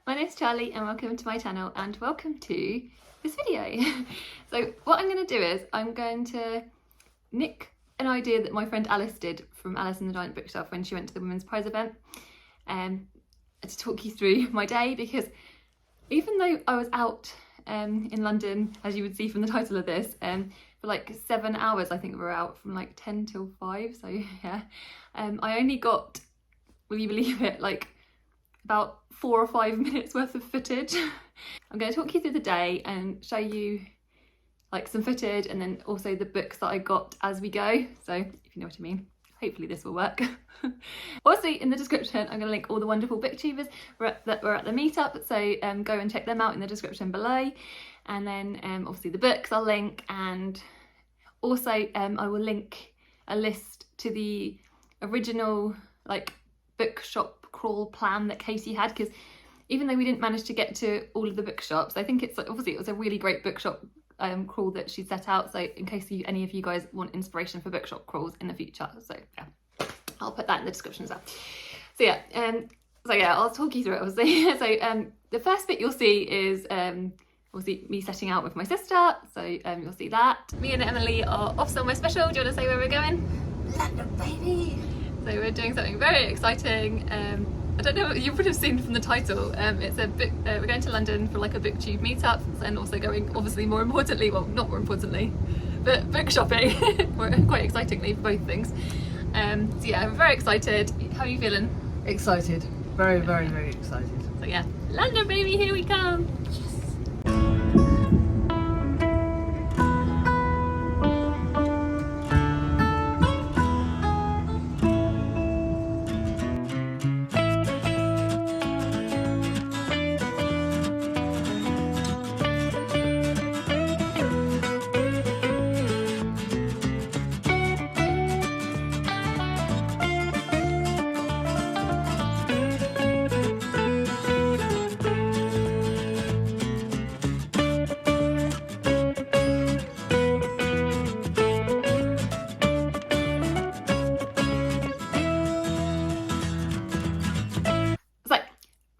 my name's Charlie and welcome to my channel and welcome to this video. So what I'm going to do is I'm going to nick an idea that my friend Alice did from Alice and the Giant Bookshelf when she went to the Women's Prize event to talk you through my day, because even though I was out in London, as you would see from the title of this, for like 7 hours, I think we were out from like 10 till 5, so yeah, I only got, will you believe it, like about 4 or 5 minutes worth of footage. I'm going to talk you through the day and show you like some footage and then also the books that I got as we go, so if you know what I mean. Hopefully this will work. Also in the description I'm going to link all the wonderful booktubers that were at the meetup, so go and check them out in the description below, and then obviously the books I'll link, and also I will link a list to the original like bookshop crawl plan that Katie had, because even though we didn't manage to get to all of the bookshops, I think it's like, obviously it was a really great bookshop crawl that she set out, so in case any of you guys want inspiration for bookshop crawls in the future, so yeah, I'll put that in the description as well. So yeah, I'll talk you through it obviously. So the first bit you'll see is obviously me setting out with my sister, so you'll see that. Me and Emily are off somewhere special. Do you want to say where we're going? London, baby! So we're doing something very exciting. I don't know what you would have seen from the title. It's a book, we're going to London for like a Booktuber meetup, and also going, obviously more importantly, well not more importantly, but book shopping, quite excitingly for both things. So yeah, I'm very excited. How are you feeling? Excited. Very, very, very excited. So yeah, London baby, here we come!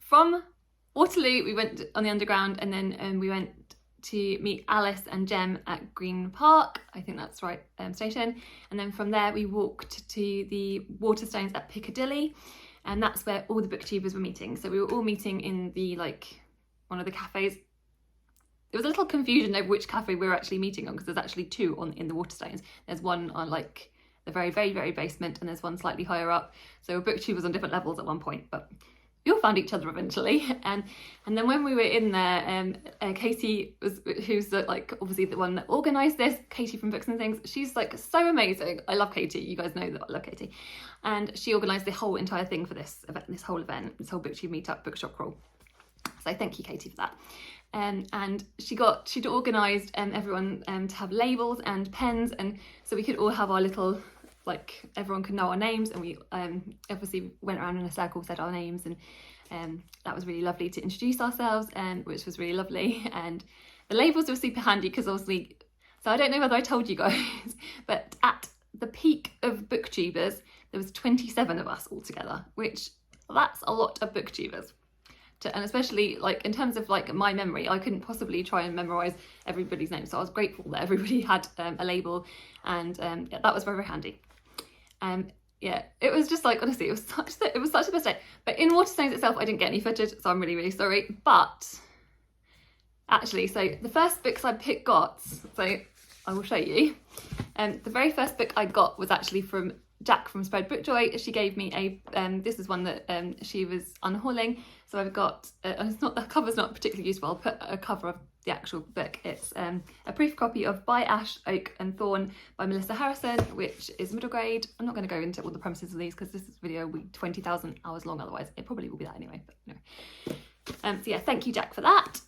From Waterloo we went on the Underground, and then we went to meet Alice and Jem at Green Park, I think that's right, station, and then from there we walked to the Waterstones at Piccadilly, and that's where all the booktubers were meeting. So we were all meeting in the like one of the cafes. There was a little confusion over which cafe we were actually meeting on, because there's actually two in the Waterstones. There's one on like the very, very, very basement, and there's one slightly higher up, so booktubers on different levels at one point, but we all found each other eventually. And then when we were in there, Katie who's like obviously the one that organised this, Katie from Books and Things, she's like so amazing. I love Katie, you guys know that I love Katie, and she organised the whole entire thing for this event, this whole Booktuber meetup, bookshop crawl. So thank you, Katie, for that. And she'd organised everyone to have labels and pens, and so we could all have our little, like everyone could know our names, and we obviously went around in a circle, said our names, and that was really lovely to introduce ourselves, and which was really lovely. And the labels were super handy because obviously, so I don't know whether I told you guys, but at the peak of booktubers there was 27 of us all together, which that's a lot of booktubers. And especially like in terms of like my memory, I couldn't possibly try and memorize everybody's name, so I was grateful that everybody had a label, and yeah, that was very, very handy. Yeah, it was just like, honestly, it was such a mistake. But in Waterstones itself I didn't get any footage, so I'm really, really sorry. But actually, so the first books I got, so I will show you. The very first book I got was actually from Jack from Spread Book Joy. She gave me a this is one that she was unhauling, so I've got it's not, the cover's not particularly useful, I'll put a cover of the actual book. It's a proof copy of By Ash, Oak and Thorn by Melissa Harrison, which is middle grade. I'm not going to go into all the premises of these because this video will be 20,000 hours long, otherwise it probably will be that anyway, but anyway. So yeah, thank you, Jack, for that.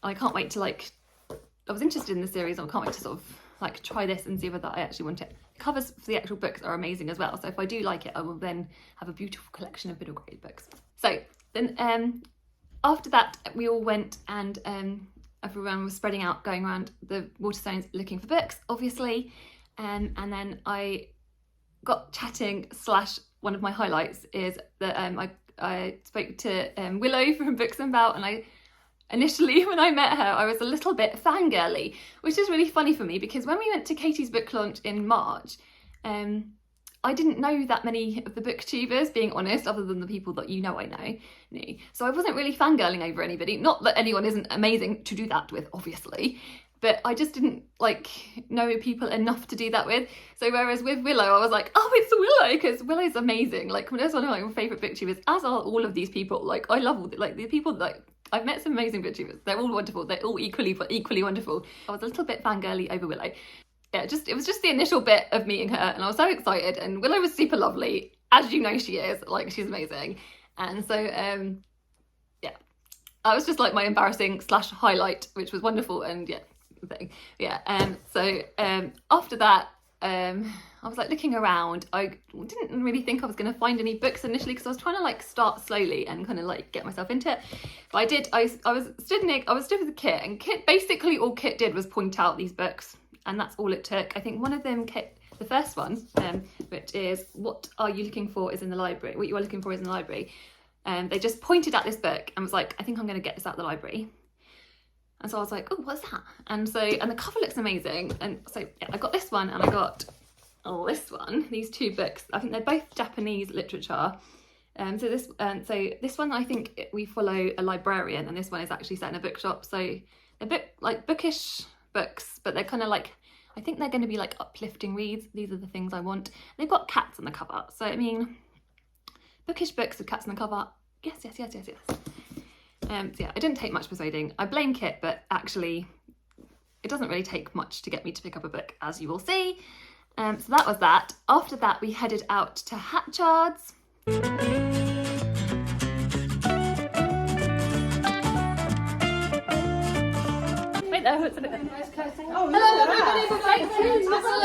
I can't wait to like, I was interested in the series, and I can't wait to sort of like try this and see whether I actually want it. The covers for the actual books are amazing as well, so if I do like it I will then have a beautiful collection of middle grade books. So then after that we all went, and everyone was spreading out, going around the Waterstones looking for books, obviously, and then I got chatting / one of my highlights is that I spoke to Willow from Books and Bout, and initially when I met her I was a little bit fangirly, which is really funny for me because when we went to Katie's book launch in March, I didn't know that many of the booktubers, being honest, other than the people that I knew. So I wasn't really fangirling over anybody. Not that anyone isn't amazing to do that with, obviously, but I just didn't know people enough to do that with. So whereas with Willow, I was like, oh, it's Willow, because Willow's amazing. Willow's one of my favourite booktubers, as are all of these people. I love all the people that I've met some amazing booktubers. They're all wonderful. They're all equally wonderful. I was a little bit fangirly over Willow. Yeah, it was just the initial bit of meeting her, and I was so excited. And Willow was super lovely, as you know she is. She's amazing. And so, yeah, that was just my embarrassing / highlight, which was wonderful. And so after that, I was looking around. I didn't really think I was going to find any books initially because I was trying to start slowly and kind of get myself into it. But I did. I was stood with Kit, and basically all Kit did was point out these books. And that's all it took. I think one of them, the first one, which is what are you looking for is in the library. What you are looking for is in the library. They just pointed at this book and was like, I think I'm going to get this out of the library. And so I was like, oh, what's that? And the cover looks amazing. And so yeah, I got this one and I got this one. These two books. I think they're both Japanese literature. So this one, I think we follow a librarian, and this one is actually set in a bookshop. So they're bookish books, but they're kind of I think they're going to be uplifting reads. These are the things I want. They've got cats on the cover, so I mean, bookish books with cats on the cover. Yes. So yeah, I didn't take much persuading. I blame Kit, but actually it doesn't really take much to get me to pick up a book, as you will see. So that was that. After that, we headed out to Hatchards. Oh, hello,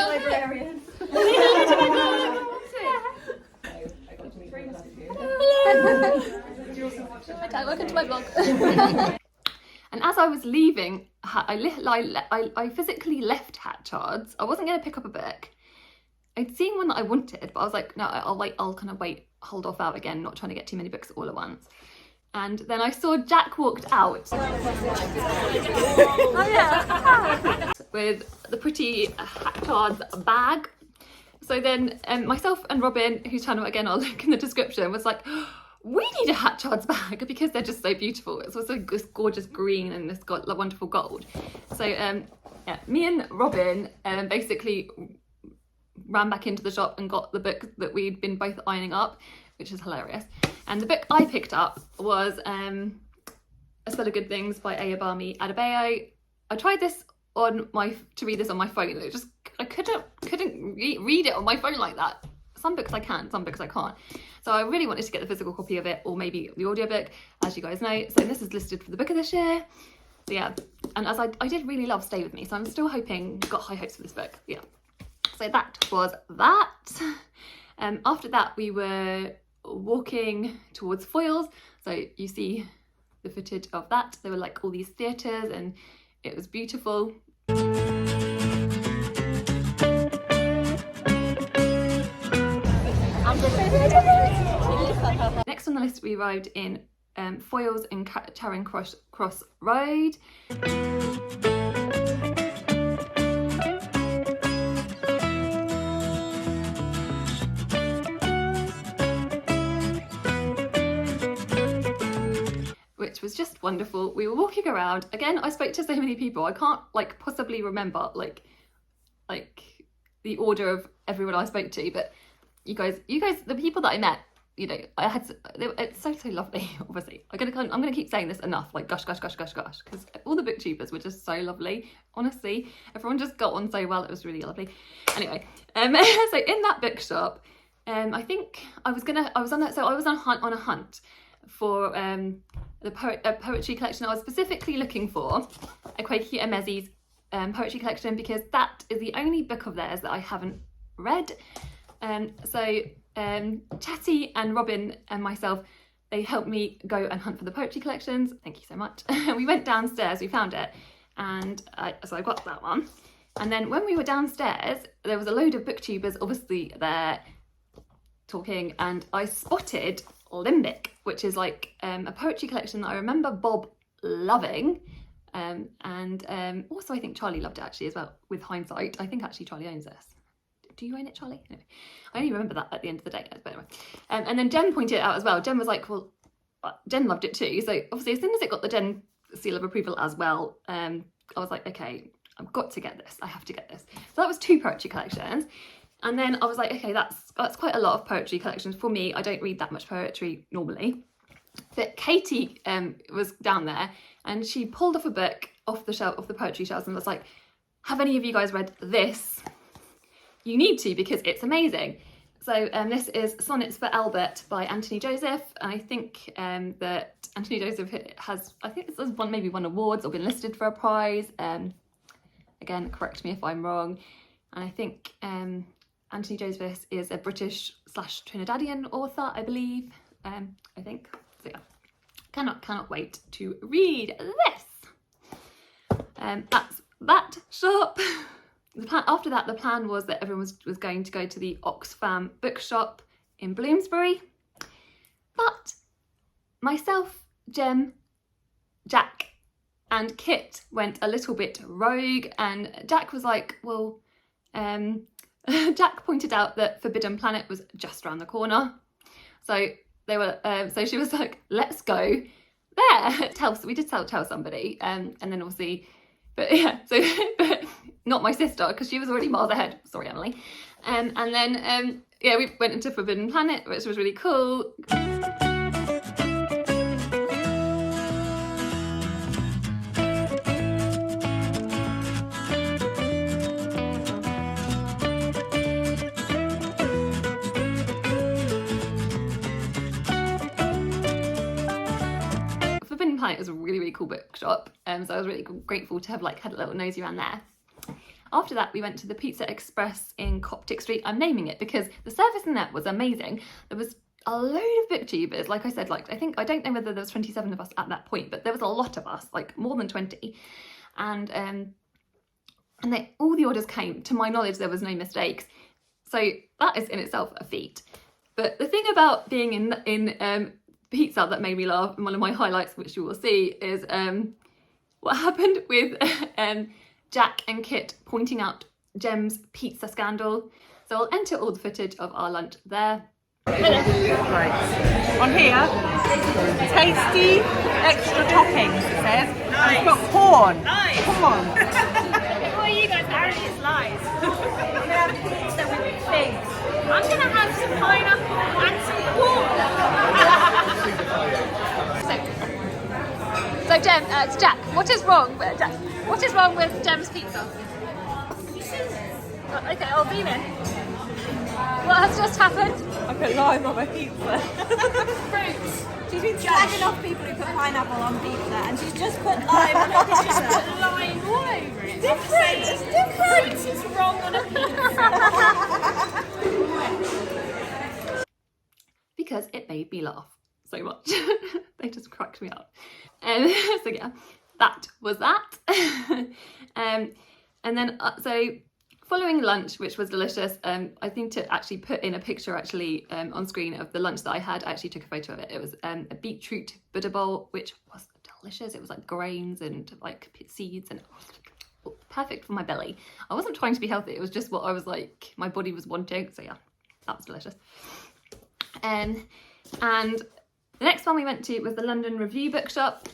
librarians. Hi, welcome to my vlog. And as I was leaving, I physically left Hatchards. I wasn't going to pick up a book. I'd seen one that I wanted, but I was like, no, I'll kind of hold off out again, not trying to get too many books all at once. And then I saw Jack walked out. Oh yeah. With the pretty Hatchards bag. So then myself and Robyn, whose channel again I'll link in the description, was like, we need a Hatchards bag because they're just so beautiful. It's also this gorgeous green and it's got wonderful gold. So yeah, me and Robyn basically ran back into the shop and got the book that we'd been both ironing up, which is hilarious. And the book I picked up was A Spell of Good Things by Ayobami Adebayo. I tried this to read this on my phone. I couldn't read it on my phone like that. Some books I can, some books I can't. So I really wanted to get the physical copy of it, or maybe the audiobook, as you guys know. So this is listed for the book of this year. So yeah, and as I did really love Stay With Me, so I'm still got high hopes for this book. Yeah. So that was that. After that, we were walking towards Foyles. So you see the footage of that. There were all these theatres and it was beautiful. Next on the list, we arrived in Foyles in Charing Cross Road. Which was just wonderful. We were walking around. Again, I spoke to so many people. I can't possibly remember the order of everyone I spoke to, but you guys, the people that I met, it's so lovely. Obviously, I'm gonna keep saying this enough, gosh, because all the booktubers were just so lovely. Honestly, everyone just got on so well. It was really lovely. Anyway, so in that bookshop, I think I was on a hunt for the poetry collection. I was specifically looking for Akwaeke Emezi's poetry collection because that is the only book of theirs that I haven't read. So Chatty and Robyn and myself, they helped me go and hunt for the poetry collections. Thank you so much. We went downstairs, we found it, and so I got that one. And then when we were downstairs, there was a load of booktubers obviously there talking, and I spotted Limbic, which is like a poetry collection that I remember Bob loving. And also I think Charlie loved it actually as well, with hindsight. I think actually Charlie owns this. Do you own it, Charlie? No. I only remember that at the end of the day. But anyway. And then Jen pointed it out as well. Jen was like, well, Jen loved it too. So obviously as soon as it got the Jen seal of approval as well, I was like, okay, I've got to get this. I have to get this. So that was 2 poetry collections. And then I was like, okay, that's quite a lot of poetry collections for me. I don't read that much poetry normally. But Katie was down there and she pulled off a book off the shelf, off the poetry shelves, and was like, have any of you guys read this? You need to, because it's amazing. So this is Sonnets for Albert by Anthony Joseph. And I think that Anthony Joseph has, I think this has maybe won awards or been listed for a prize. Again, correct me if I'm wrong. And I think Anthony Joseph is a British / Trinidadian author, I believe. I think. So yeah, cannot wait to read this. That's that shop. After that, the plan was that everyone was going to go to the Oxfam Bookshop in Bloomsbury. But myself, Jem, Jack and Kit went a little bit rogue, and Jack was like, well, Jack pointed out that Forbidden Planet was just around the corner. So they were, so she was like, let's go there. We did tell somebody, and then obviously, but yeah, so but not my sister, because she was already miles ahead. Sorry, Emily. And then yeah, we went into Forbidden Planet, which was really cool. It was a really cool bookshop, so I was really grateful to have had a little nosy around there. After that, we went to the Pizza Express in Coptic Street. I'm naming it because the service in there was amazing. There was a load of booktubers, like I said, I don't know whether there was 27 of us at that point, but there was a lot of us, more than 20, and all the orders came. To my knowledge, there was no mistakes, so that is in itself a feat. But the thing about being in pizza that made me laugh, and one of my highlights, which you will see, is what happened with Jack and Kit pointing out Jem's pizza scandal. So I'll enter all the footage of our lunch there. Right. On here, tasty extra toppings, it says. Nice. We've got corn. Nice. Come on. What are you guys? Apparently it's lies. We're going to have pizza with figs. I'm going to have some pineapple and some corn. So Jem, it's Jack. What is wrong with Jem's pizza? Okay, I'll beam in. What has just happened? I put lime on my pizza. Fruits. She's been slagging off people who put pineapple on pizza, and she's just put lime on her pizza. She's just put lime all over it. It's different. Fruits is wrong on a pizza. Because it made me laugh so much. They just cracked me up. So yeah, that was that. And then so following lunch, which was delicious, I think to actually put in a picture on screen of the lunch that I had. I actually took a photo of it. It was a beetroot Buddha bowl, which was delicious. It was grains and seeds, and perfect for my belly. I wasn't trying to be healthy. It was just what I was my body was wanting. So yeah, that was delicious. And the next one we went to was the London Review Bookshop.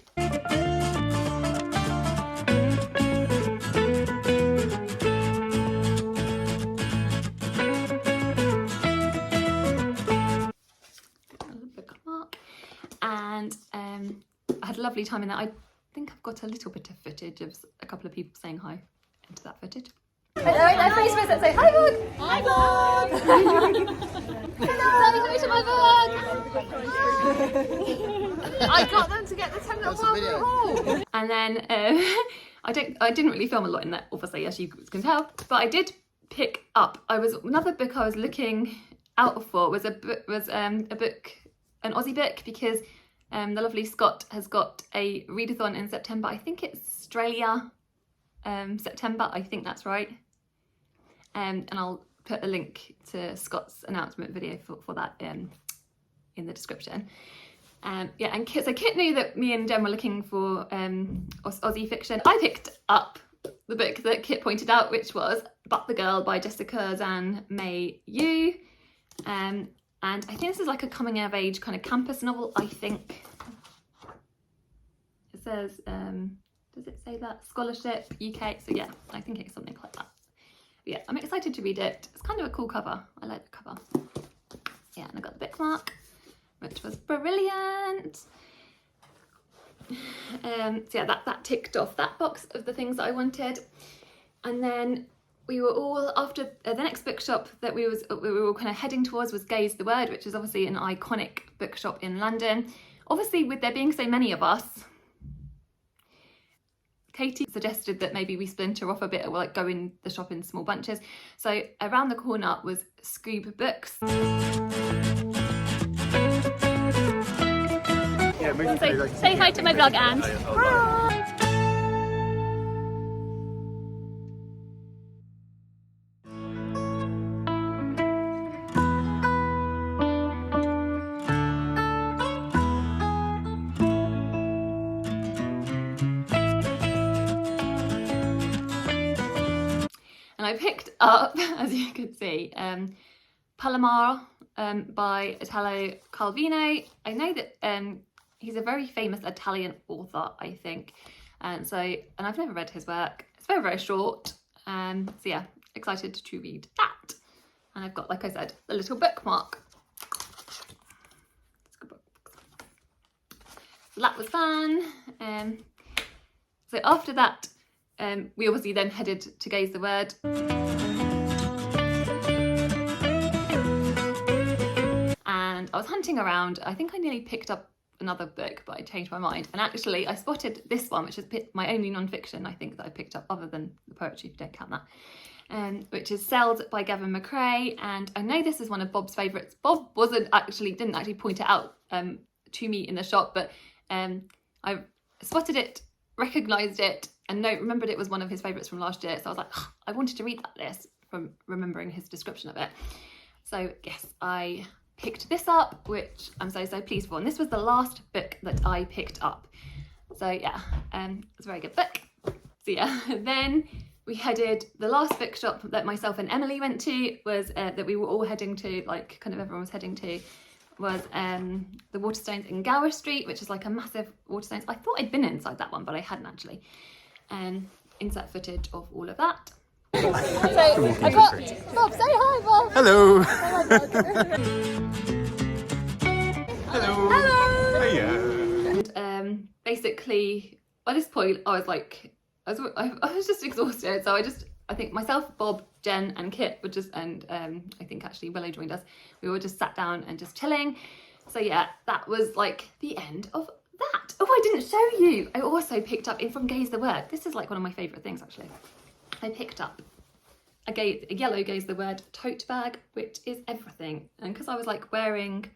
Bookmark. And I had a lovely time in there. I think I've got a little bit of footage of a couple of people saying hi into that footage. Hello, face visit, say hi, Vlog! Hi, Vlog! Hello! Say hi to my Vlog! I got them to get the 10 little haul. And then I didn't really film a lot in that, obviously, as you can tell, but I did pick up. Another book I was looking out for was an Aussie book, because the lovely Scott has got a readathon in September. I think it's Australia September. I think that's right. And I'll put a link to Scott's announcement video for that in the description. Yeah, and Kit knew that me and Jen were looking for Aussie fiction. I picked up the book that Kit pointed out, which was But the Girl by Jessica Zhan May Yu. And I think this is like a coming of age kind of campus novel, I think. It says, does it say that? Scholarship, UK. So yeah, I think it's something like that. But yeah, I'm excited to read it. It's kind of a cool cover. I like the cover. Yeah, and I got the bookmark, which was brilliant. So yeah, that ticked off that box of the things that I wanted. And then we were all, after the next bookshop that we were all kind of heading towards was Gaze the Word, which is obviously an iconic bookshop in London. Obviously, with there being so many of us, Katie suggested that maybe we splinter off a bit, or like go in the shop in small bunches. So around the corner was Scoob Books. Say hi to my vlog, and hi. And I picked up, as you can see, Palomar by Italo Calvino. I know that he's a very famous Italian author, I think. And I've never read his work. It's very, very short. So yeah, excited to read that. And I've got, like I said, the little bookmark. So that was fun. So after that, we obviously then headed to Gaze the Word. And I was hunting around. I think I nearly picked up another book, but I changed my mind. And actually I spotted this one, which is my only non-fiction I think that I picked up, other than the poetry, if you don't count that, which is Cells by Gavin McCrea. And I know this is one of Bob's favourites. Bob didn't actually point it out to me in the shop, but I spotted it, recognised it, and remembered it was one of his favourites from last year. So I was like, oh, I wanted to read this from remembering his description of it. So yes, I picked this up, which I'm so pleased for. And this was the last book that I picked up. So yeah, it's a very good book. So yeah, then we headed, the last bookshop that myself and Emily went to was that we were all heading to, like kind of everyone was heading to, was the Waterstones in Gower Street, which is like a massive Waterstones. I thought I'd been inside that one, but I hadn't actually. Insert footage of all of that. So I got Bob, say hi Bob. Hello. Hello. Hello. Hiya. And basically by this point I was just exhausted, so I think myself, Bob, Jen and Kit were just, and I think actually Willow joined us. We all just sat down and just chilling. So yeah, that was like the end of that. Oh, I didn't show you. I also picked up from Gaze the Word. This is like one of my favourite things actually. I picked up a yellow Gaze the Word tote bag, which is everything. And because I was like wearing,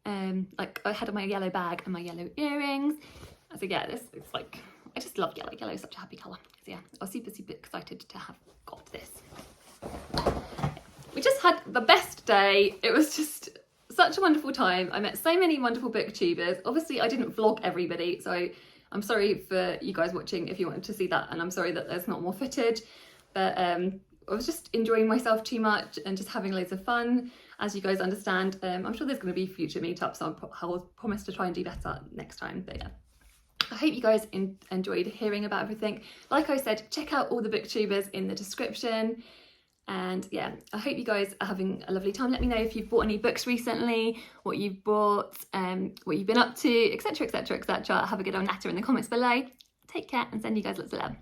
like I had my yellow bag and my yellow earrings. So yeah, this is like, I just love yellow. Yellow is such a happy colour. So yeah, I was super excited to have got this. We just had the best day. It was just such a wonderful time. I met so many wonderful booktubers. Obviously I didn't vlog everybody, so I'm sorry for you guys watching if you wanted to see that, and I'm sorry that there's not more footage, but I was just enjoying myself too much and just having loads of fun. As you guys understand, I'm sure there's going to be future meetups, so I'll promise to try and do better next time. But yeah, I hope you guys enjoyed hearing about everything. Like I said, check out all the booktubers in the description. And yeah, I hope you guys are having a lovely time. Let me know if you've bought any books recently, what you've bought, what you've been up to, etc, etc, etc. Have a good old natter in the comments below. Take care and send you guys lots of love.